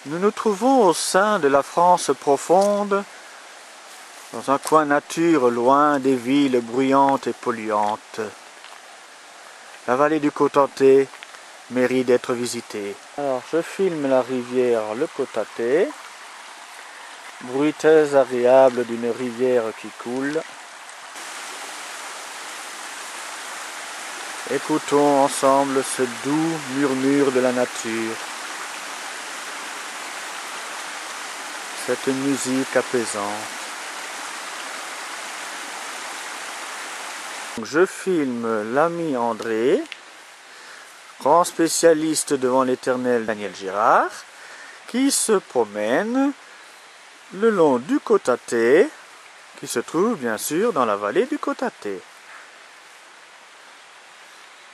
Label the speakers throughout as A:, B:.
A: Nous nous trouvons au sein de la France profonde, dans un coin nature loin des villes bruyantes et polluantes. La vallée du Cotenté mérite d'être visitée. Alors je filme la rivière le Cotenté, bruit très agréable d'une rivière qui coule. Écoutons ensemble ce doux murmure de la nature. Cette musique apaisante. Je filme l'ami André, grand spécialiste devant l'éternel Daniel Girard, qui se promène le long du Cotenté, qui se trouve bien sûr dans la vallée du Cotenté.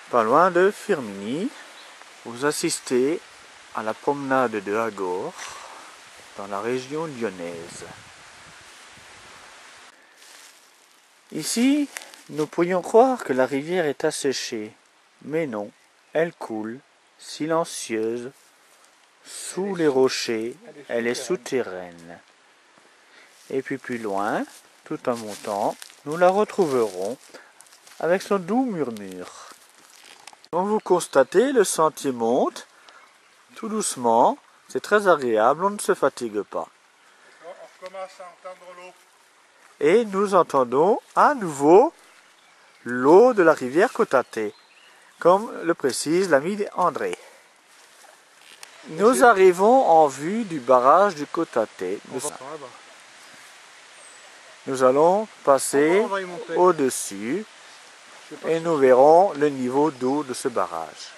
A: Pas loin de Firminy, vous assistez à la promenade de Hagor, dans la région lyonnaise. Ici, nous pourrions croire que la rivière est asséchée, mais non, elle coule, silencieuse, sous les rochers, elle est souterraine. Et puis plus loin, tout en montant, nous la retrouverons avec son doux murmure. Comme vous constatez, le sentier monte, tout doucement, c'est très agréable, on ne se fatigue pas.
B: On commence à entendre l'eau.
A: Et nous entendons à nouveau l'eau de la rivière Cotenté, comme le précise l'ami André. Nous arrivons en vue du barrage du Cotenté. Nous allons passer au-dessus et nous verrons le niveau d'eau de ce barrage.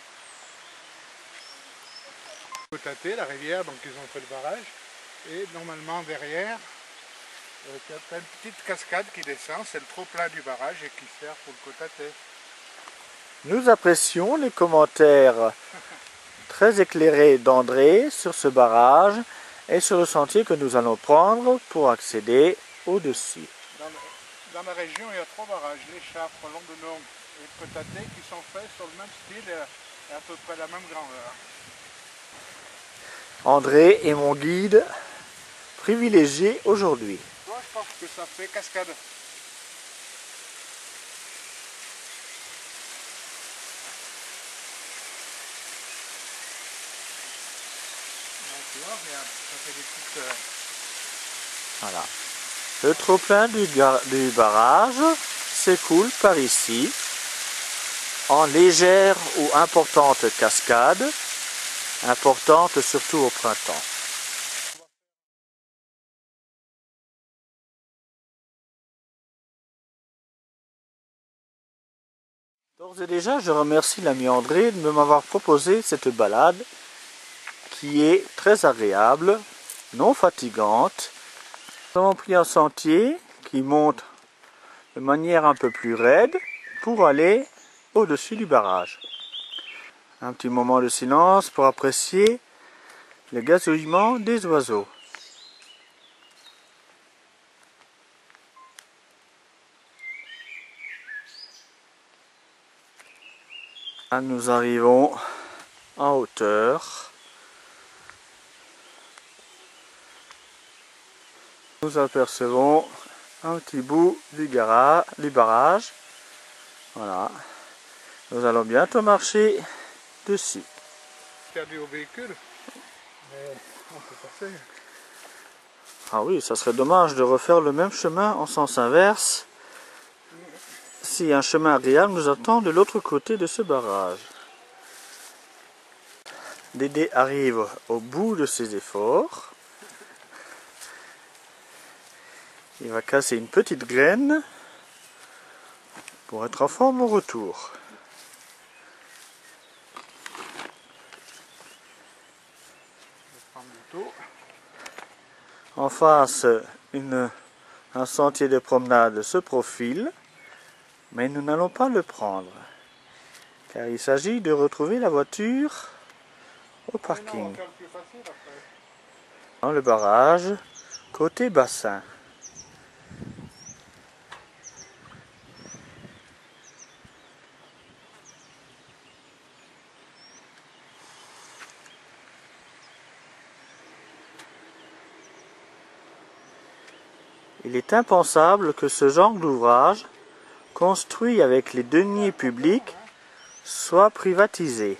B: Cotenté, la rivière, donc ils ont fait le barrage. Et normalement derrière, il y a une petite cascade qui descend, c'est le trop-plein du barrage et qui sert pour le Cotenté.
A: Nous apprécions les commentaires très éclairés d'André sur ce barrage et sur le sentier que nous allons prendre pour accéder au-dessus.
B: Dans la région, il y a 3 barrages, l'Écharpe, Londonong et le Cotenté, qui sont faits sur le même style et à peu près la même grandeur.
A: André est mon guide privilégié aujourd'hui.
B: Moi, je pense que ça fait cascade. Ça fait des petites...
A: Voilà. Le trop-plein du barrage s'écoule par ici, en légère ou importante cascade, importante surtout au printemps. D'ores et déjà, je remercie l'ami André de m'avoir proposé cette balade qui est très agréable, non fatigante. Nous avons pris un sentier qui monte de manière un peu plus raide pour aller au-dessus du barrage. Un petit moment de silence pour apprécier le gazouillement des oiseaux. Là, nous arrivons en hauteur. Nous apercevons un petit bout du barrage. Voilà. Nous allons bientôt marcher dessus.
B: Interdit au véhicule, mais on peut passer.
A: Ah oui, ça serait dommage de refaire le même chemin en sens inverse si un chemin agréable nous attend de l'autre côté de ce barrage. Dédé arrive au bout de ses efforts. Il va casser une petite graine pour être en forme au retour. En face, un sentier de promenade se profile, mais nous n'allons pas le prendre, car il s'agit de retrouver la voiture au parking. Dans le barrage, côté bassin. Il est impensable que ce genre d'ouvrage, construit avec les deniers publics, soit privatisé.